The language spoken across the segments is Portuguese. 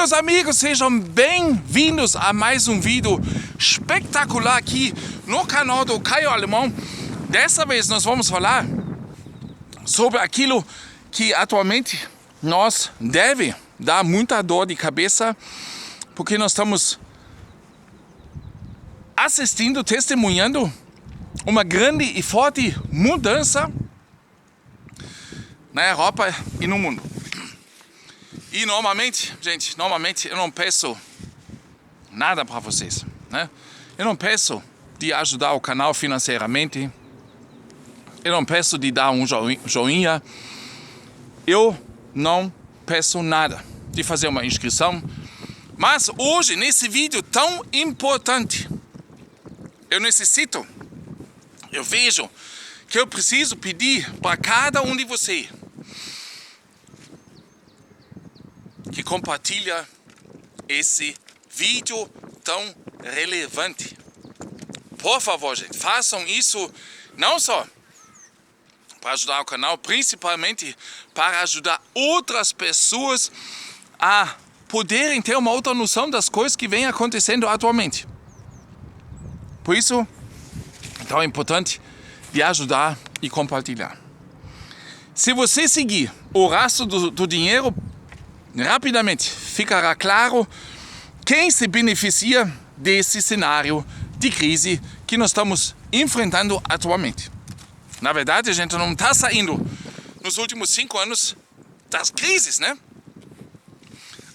meus amigos, sejam bem-vindos a mais um vídeo espetacular aqui no canal do Caio Alemão. Dessa vez nós vamos falar sobre aquilo que atualmente nós deve dar muita dor de cabeça, porque nós estamos assistindo, testemunhando uma grande e forte mudança na Europa e no mundo. E normalmente, gente, eu não peço nada para vocês, né? Eu não peço de ajudar o canal financeiramente. Eu não peço de dar um joinha. Eu não peço nada de fazer uma inscrição. Mas hoje, nesse vídeo tão importante, eu vejo que eu preciso pedir para cada um de vocês que compartilha esse vídeo tão relevante. Por favor, gente, façam isso não só para ajudar o canal, principalmente para ajudar outras pessoas a poderem ter uma outra noção das coisas que vem acontecendo atualmente. Por isso, então é importante de ajudar e compartilhar. Se você seguir o rastro do dinheiro, rapidamente ficará claro quem se beneficia desse cenário de crise que nós estamos enfrentando atualmente. Na verdade, a gente não está saindo nos últimos 5 anos das crises, né?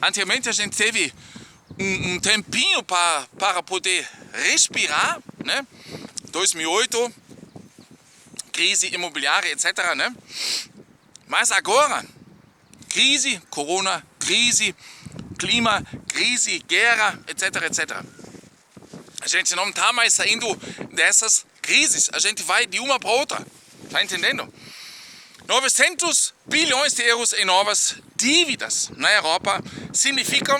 Antigamente a gente teve um tempinho para poder respirar, né? 2008, crise imobiliária, etc., né? Mas agora, crise, corona, crise, clima, crise, guerra, etc., etc. A gente não está mais saindo dessas crises, a gente vai de uma para outra, tá entendendo? 900 bilhões de euros em novas dívidas na Europa significam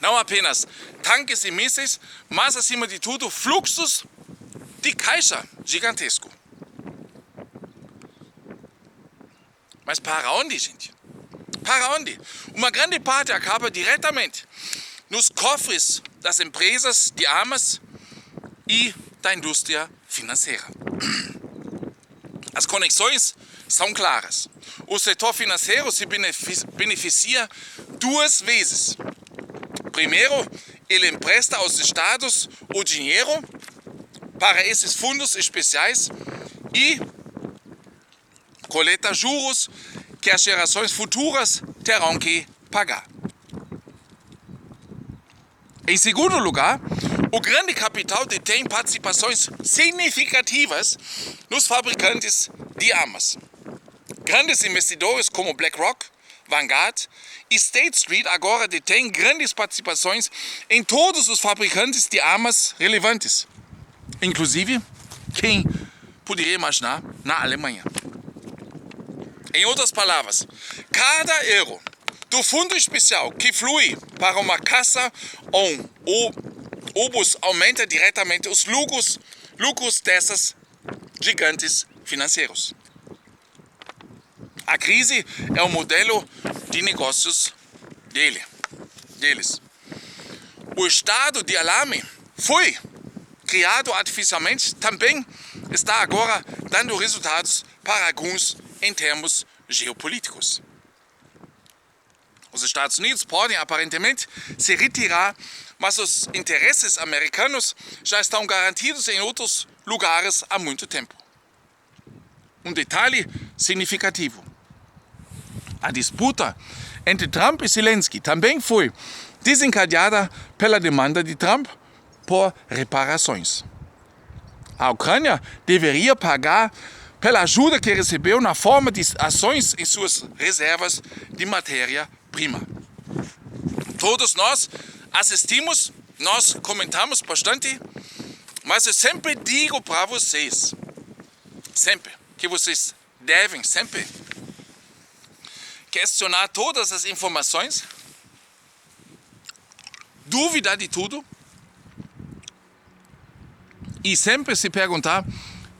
não apenas tanques e mísseis, mas acima de tudo fluxos de caixa gigantesco. Mas para onde, gente? Para onde? Uma grande parte acaba diretamente nos cofres das empresas de armas e da indústria financeira. As conexões são claras. O setor financeiro se beneficia duas vezes. Primeiro, ele empresta aos estados o dinheiro para esses fundos especiais e coleta juros que as gerações futuras terão que pagar. Em segundo lugar, o grande capital detém participações significativas nos fabricantes de armas. Grandes investidores como BlackRock, Vanguard e State Street agora detêm grandes participações em todos os fabricantes de armas relevantes, inclusive, quem poderia imaginar, na Alemanha. Em outras palavras, cada euro do fundo especial que flui para uma caça ou obus aumenta diretamente os lucros dessas gigantes financeiros. A crise é o modelo de negócios deles. O estado de alarme foi criado artificialmente, também está agora dando resultados para alguns em termos geopolíticos. Os Estados Unidos podem aparentemente se retirar, mas os interesses americanos já estão garantidos em outros lugares há muito tempo. Um detalhe significativo: a disputa entre Trump e Zelensky também foi desencadeada pela demanda de Trump por reparações. A Ucrânia deveria pagar pela ajuda que recebeu na forma de ações em suas reservas de matéria-prima. Todos nós assistimos, nós comentamos bastante, mas eu sempre digo para vocês, que vocês devem sempre questionar todas as informações, duvidar de tudo e sempre se perguntar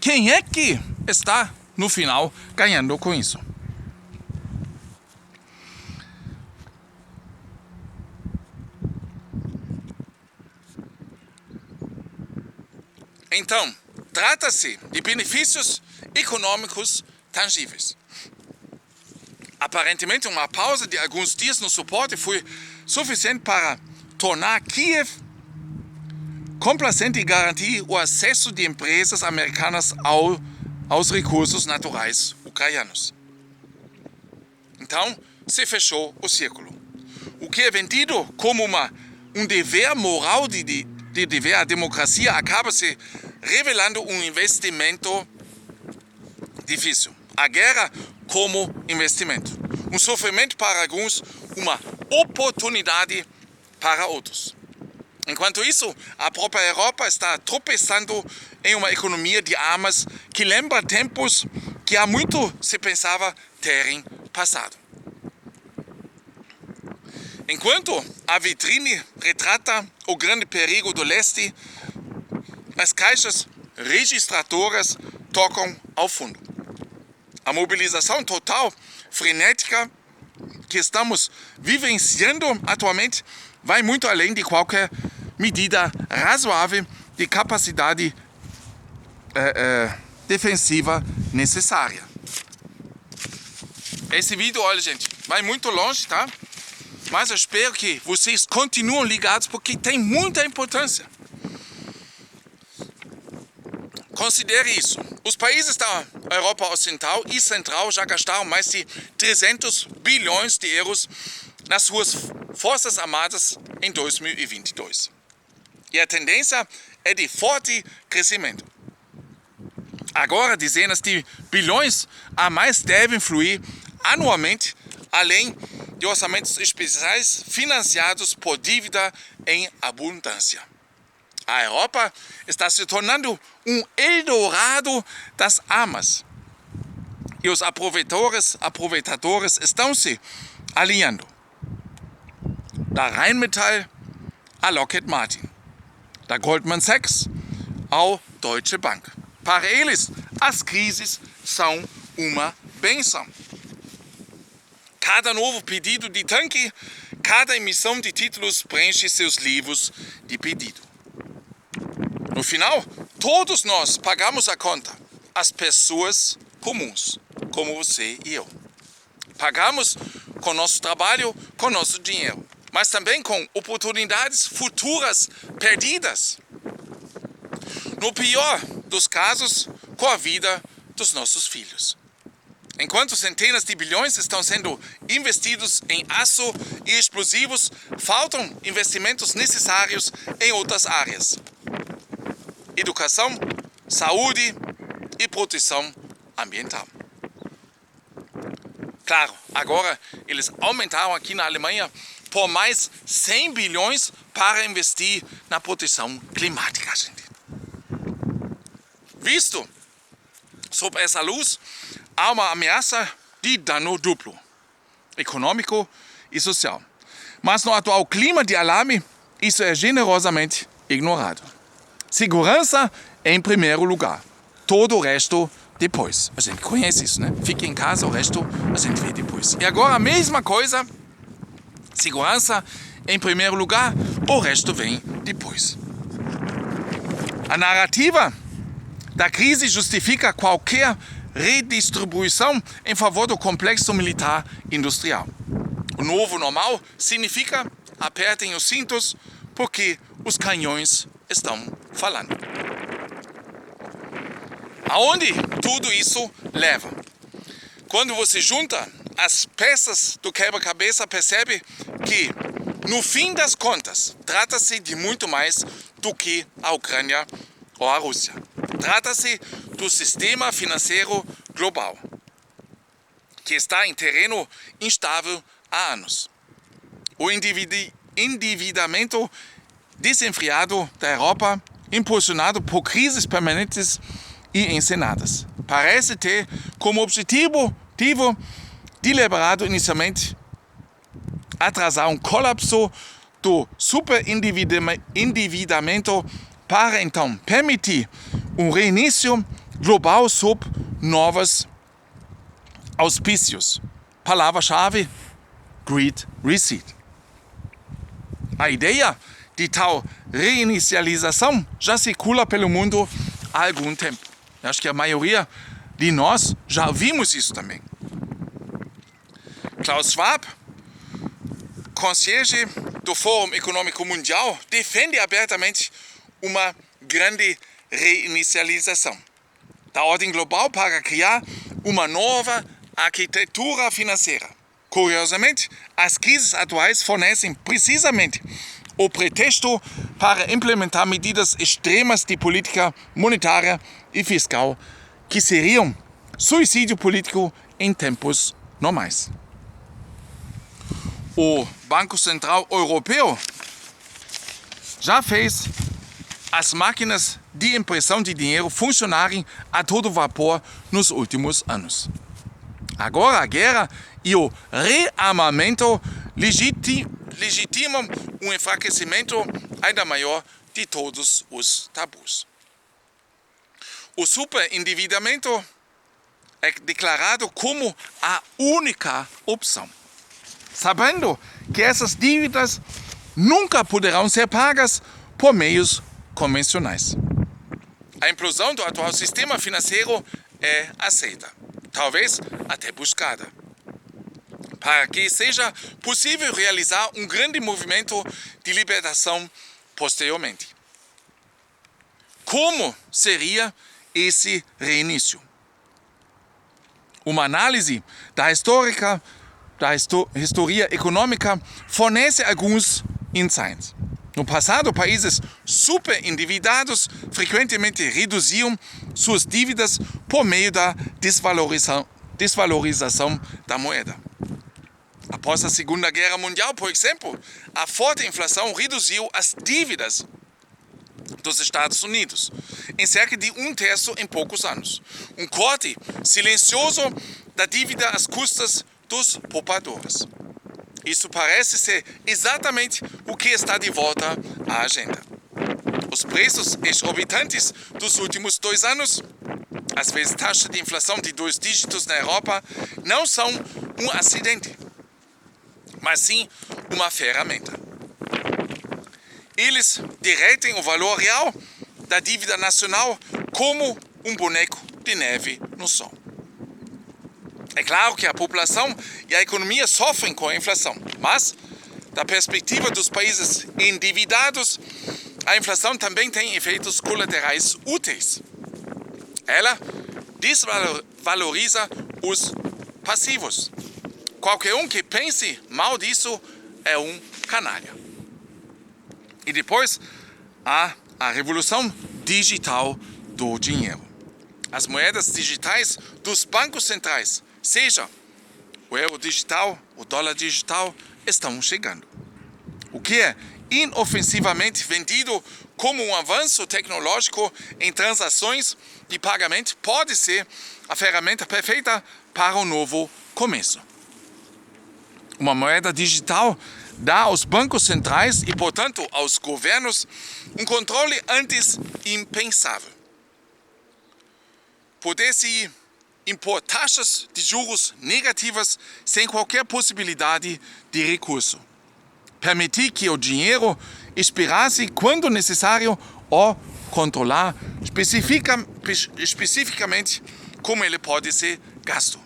quem é que está, no final, ganhando com isso. Então, trata-se de benefícios econômicos tangíveis. Aparentemente, uma pausa de alguns dias no suporte foi suficiente para tornar Kiev complacente e garantir o acesso de empresas americanas aos recursos naturais ucranianos. Então, se fechou o círculo. O que é vendido como um dever moral de dever à democracia acaba se revelando um investimento difícil. A guerra como investimento. Um sofrimento para alguns, uma oportunidade para outros. Enquanto isso, a própria Europa está tropeçando em uma economia de armas que lembra tempos que há muito se pensava terem passado. Enquanto a vitrine retrata o grande perigo do leste, as caixas registradoras tocam ao fundo. A mobilização total, frenética, que estamos vivenciando atualmente vai muito além de qualquer medida razoável de capacidade defensiva necessária. Esse vídeo, olha gente, vai muito longe, tá? Mas eu espero que vocês continuem ligados porque tem muita importância. Considere isso. Os países da Europa Ocidental e Central já gastaram mais de 300 bilhões de euros nas suas forças armadas em 2022. E a tendência é de forte crescimento. Agora, dezenas de bilhões a mais devem fluir anualmente, além de orçamentos especiais financiados por dívida em abundância. A Europa está se tornando um Eldorado das armas. E os aproveitadores estão se alinhando. Da Rheinmetall a Lockheed Martin, da Goldman Sachs ao Deutsche Bank. Para eles, as crises são uma benção. Cada novo pedido de tanque, cada emissão de títulos preenche seus livros de pedido. No final, todos nós pagamos a conta. As pessoas comuns, como você e eu. Pagamos com nosso trabalho, com nosso dinheiro, mas também com oportunidades futuras perdidas. No pior dos casos, com a vida dos nossos filhos. Enquanto centenas de bilhões estão sendo investidos em aço e explosivos, faltam investimentos necessários em outras áreas. Educação, saúde e proteção ambiental. Claro, agora eles aumentaram aqui na Alemanha por mais 100 bilhões para investir na proteção climática, gente. Visto sob essa luz, há uma ameaça de dano duplo, econômico e social. Mas no atual clima de alarme, isso é generosamente ignorado. Segurança em primeiro lugar, todo o resto depois. A gente conhece isso, né? Fique em casa, o resto a gente vê depois. E agora a mesma coisa, segurança em primeiro lugar, o resto vem depois. A narrativa da crise justifica qualquer redistribuição em favor do complexo militar industrial. O novo normal significa apertem os cintos porque os canhões estão falando. Aonde tudo isso leva? Quando você junta as peças do quebra-cabeça, percebe que, no fim das contas, trata-se de muito mais do que a Ucrânia ou a Rússia. Trata-se do sistema financeiro global, que está em terreno instável há anos. O endividamento desenfreado da Europa, impulsionado por crises permanentes e encenadas, parece ter como objetivo deliberado inicialmente atrasar um colapso do superendividamento para então permitir um reinício global sob novos auspícios. Palavra-chave: Great Reset. A ideia de tal reinicialização já circula pelo mundo há algum tempo. Eu acho que a maioria de nós já vimos isso também. Klaus Schwab, concierge do Fórum Econômico Mundial, defende abertamente uma grande reinicialização da ordem global para criar uma nova arquitetura financeira. Curiosamente, as crises atuais fornecem precisamente o pretexto para implementar medidas extremas de política monetária e fiscal que seriam suicídio político em tempos normais. O Banco Central Europeu já fez as máquinas de impressão de dinheiro funcionarem a todo vapor nos últimos anos. Agora a guerra e o rearmamento legitimam um enfraquecimento ainda maior de todos os tabus. O superendividamento é declarado como a única opção, sabendo que essas dívidas nunca poderão ser pagas por meios convencionais. A implosão do atual sistema financeiro é aceita, talvez até buscada, para que seja possível realizar um grande movimento de libertação posteriormente. Como seria esse reinício? Uma análise da história econômica fornece alguns insights. No passado, países superendividados frequentemente reduziam suas dívidas por meio da desvalorização da moeda. Após a Segunda Guerra Mundial, por exemplo, a forte inflação reduziu as dívidas dos Estados Unidos em cerca de 1/3 em poucos anos. Um corte silencioso da dívida às custas dos poupadores. Isso parece ser exatamente o que está de volta à agenda. Os preços exorbitantes dos últimos 2 anos, às vezes taxa de inflação de 2 dígitos na Europa, não são um acidente, mas sim uma ferramenta. Eles derretem o valor real da dívida nacional como um boneco de neve no sol. É claro que a população e a economia sofrem com a inflação, mas, da perspectiva dos países endividados, a inflação também tem efeitos colaterais úteis. Ela desvaloriza os passivos. Qualquer um que pense mal disso é um canalha. E depois há a revolução digital do dinheiro. As moedas digitais dos bancos centrais, seja o euro digital, o dólar digital, estão chegando. O que é inofensivamente vendido como um avanço tecnológico em transações de pagamento pode ser a ferramenta perfeita para um novo começo. Uma moeda digital dá aos bancos centrais e, portanto, aos governos um controle antes impensável. Poder-se impor taxas de juros negativas sem qualquer possibilidade de recurso. Permitir que o dinheiro expirasse quando necessário ou controlar especificamente como ele pode ser gasto.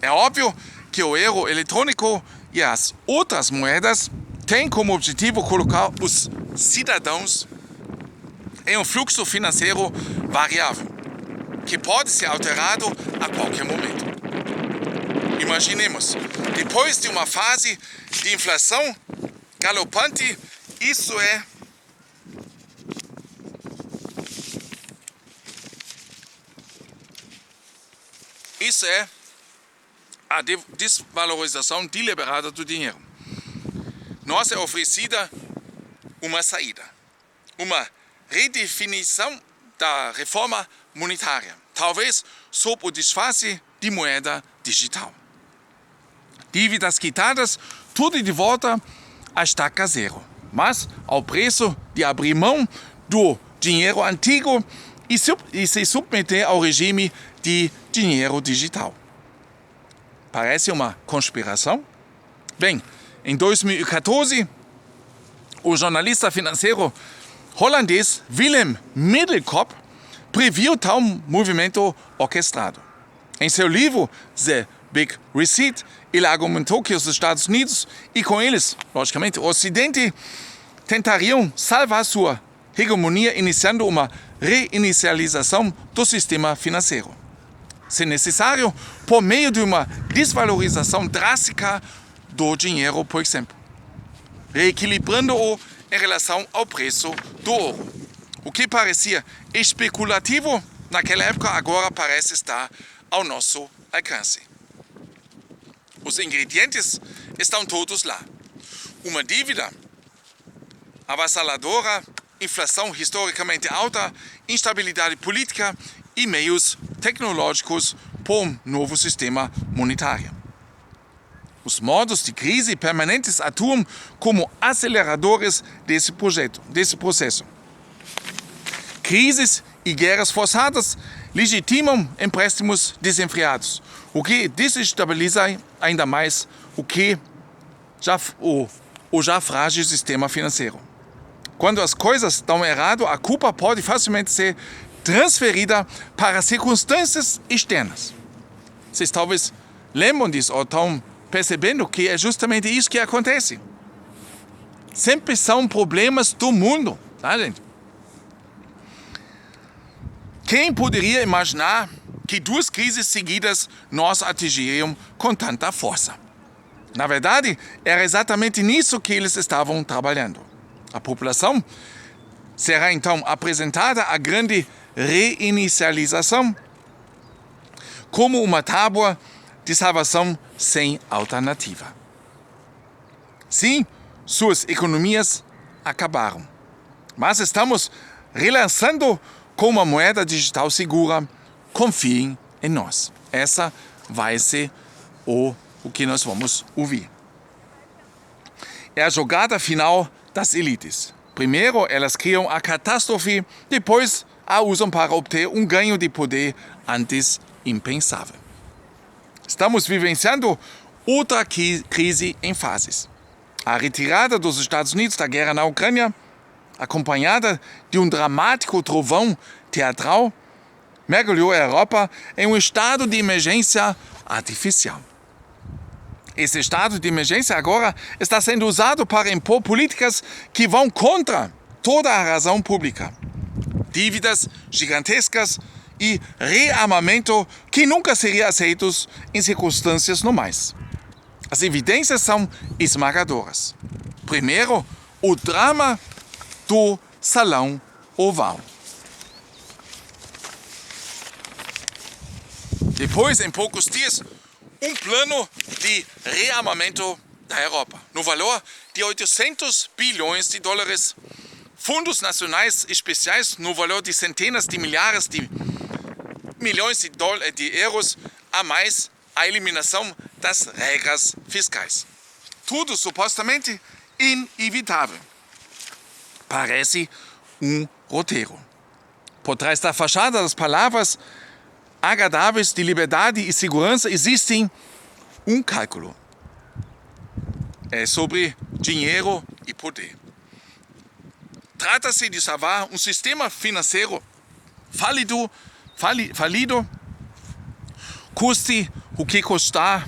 É óbvio que o euro eletrônico e as outras moedas têm como objetivo colocar os cidadãos em um fluxo financeiro variável, que pode ser alterado a qualquer momento. Imaginemos, depois de uma fase de inflação galopante, isso é a desvalorização deliberada do dinheiro. Nos é oferecida uma saída, uma redefinição da reforma monetária, talvez sob o disfarce de moeda digital. Dívidas quitadas, tudo de volta a estaca zero, mas ao preço de abrir mão do dinheiro antigo e se submeter ao regime de dinheiro digital. Parece uma conspiração? Bem, em 2014, O jornalista financeiro holandês Willem Middelkoop previu tal movimento orquestrado. Em seu livro The Big Reset, ele argumentou que os Estados Unidos e com eles, logicamente, o Ocidente tentariam salvar sua hegemonia iniciando uma reinicialização do sistema financeiro. Se necessário, por meio de uma desvalorização drástica do dinheiro, por exemplo, reequilibrando-o em relação ao preço do ouro. O que parecia especulativo naquela época agora parece estar ao nosso alcance. Os ingredientes estão todos lá. Uma dívida avassaladora, inflação historicamente alta, instabilidade política e meios tecnológicos para um novo sistema monetário. Os modos de crise permanentes atuam como aceleradores desse processo. Crises e guerras forçadas legitimam empréstimos desenfreados, o que desestabiliza ainda mais o já frágil sistema financeiro. Quando as coisas dão errado, a culpa pode facilmente ser transferida para circunstâncias externas. Vocês talvez lembram disso ou estão percebendo que é justamente isso que acontece. Sempre são problemas do mundo, tá, gente? Quem poderia imaginar que 2 crises seguidas nós atingiriam com tanta força? Na verdade, era exatamente nisso que eles estavam trabalhando. A população será então apresentada à grande reinicialização como uma tábua de salvação sem alternativa. Sim, suas economias acabaram, mas estamos relançando com uma moeda digital segura. Confiem em nós. Essa vai ser o que nós vamos ouvir. É a jogada final das elites. Primeiro, elas criam a catástrofe, depois a usam para obter um ganho de poder antes impensável. Estamos vivenciando outra crise em fases. A retirada dos Estados Unidos da guerra na Ucrânia, acompanhada de um dramático trovão teatral, mergulhou a Europa em um estado de emergência artificial. Esse estado de emergência agora está sendo usado para impor políticas que vão contra toda a razão pública. Dívidas gigantescas e rearmamento que nunca seriam aceitos em circunstâncias normais. As evidências são esmagadoras. Primeiro, o drama do Salão Oval. Depois, em poucos dias, um plano de rearmamento da Europa, no valor de 800 bilhões de dólares, fundos nacionais especiais no valor de centenas de milhares de milhões de euros, a mais a eliminação das regras fiscais. Tudo supostamente inevitável. Parece um roteiro. Por trás da fachada das palavras agradáveis de liberdade e segurança existem um cálculo. É sobre dinheiro e poder. Trata-se de salvar um sistema financeiro falido, custe o que custar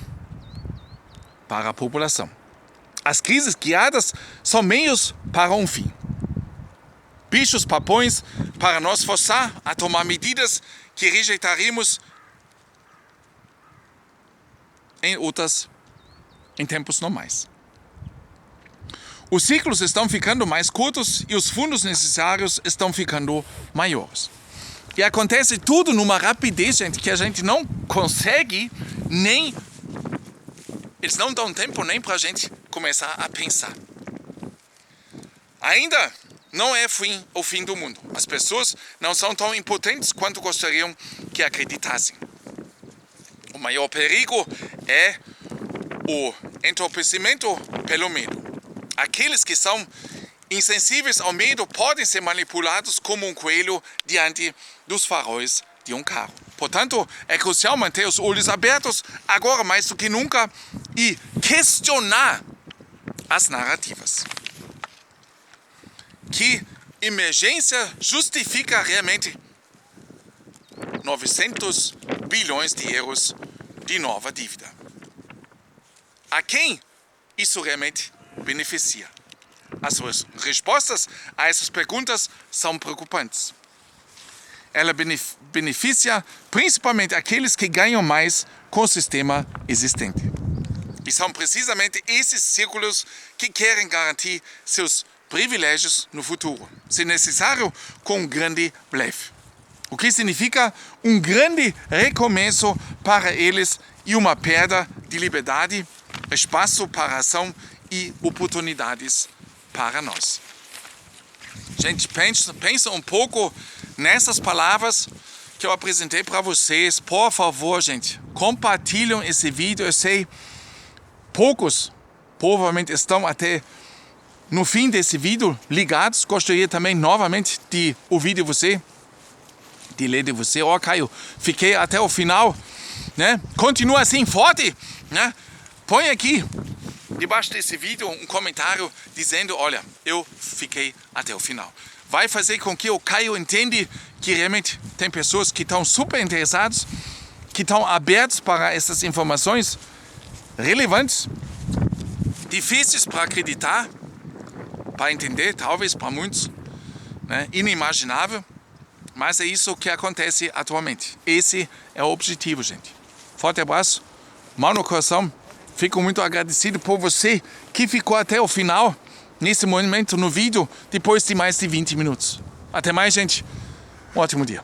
para a população. As crises criadas são meios para um fim. Bichos papões para nos forçar a tomar medidas que rejeitaríamos em tempos normais. Os ciclos estão ficando mais curtos e os fundos necessários estão ficando maiores. E acontece tudo numa rapidez, gente, que a gente não consegue nem... Eles não dão tempo nem para a gente começar a pensar. Ainda não é o fim do mundo. As pessoas não são tão impotentes quanto gostariam que acreditassem. O maior perigo é o entorpecimento pelo medo. Aqueles que são insensíveis ao medo podem ser manipulados como um coelho diante dos faróis de um carro. Portanto, é crucial manter os olhos abertos, agora mais do que nunca, e questionar as narrativas. que emergência justifica realmente 900 bilhões de euros de nova dívida. A quem isso realmente beneficia? As suas respostas a essas perguntas são preocupantes. Ela beneficia principalmente aqueles que ganham mais com o sistema existente. E são precisamente esses círculos que querem garantir seus privilégios no futuro, se necessário, com um grande blefe. O que significa um grande recomeço para eles e uma perda de liberdade, espaço para ação e oportunidades para nós. Gente, pensa um pouco nessas palavras que eu apresentei para vocês. Por favor, gente, compartilhem esse vídeo. Eu sei, poucos provavelmente estão até no fim desse vídeo ligados. Gostaria também novamente de ouvir de você, de ler de você. Ó, Caio, fiquei até o final, né? Continua assim forte, né? Põe aqui debaixo desse vídeo um comentário dizendo, olha, eu fiquei até o final. Vai fazer com que o Caio entenda que realmente tem pessoas que estão super interessadas, que estão abertas para essas informações relevantes, difíceis para acreditar, para entender, talvez para muitos, né? Inimaginável, mas é isso que acontece atualmente. Esse é o objetivo, gente. Forte abraço, mão no coração. Fico muito agradecido por você que ficou até o final, nesse momento no vídeo, depois de mais de 20 minutos. Até mais, gente. Um ótimo dia.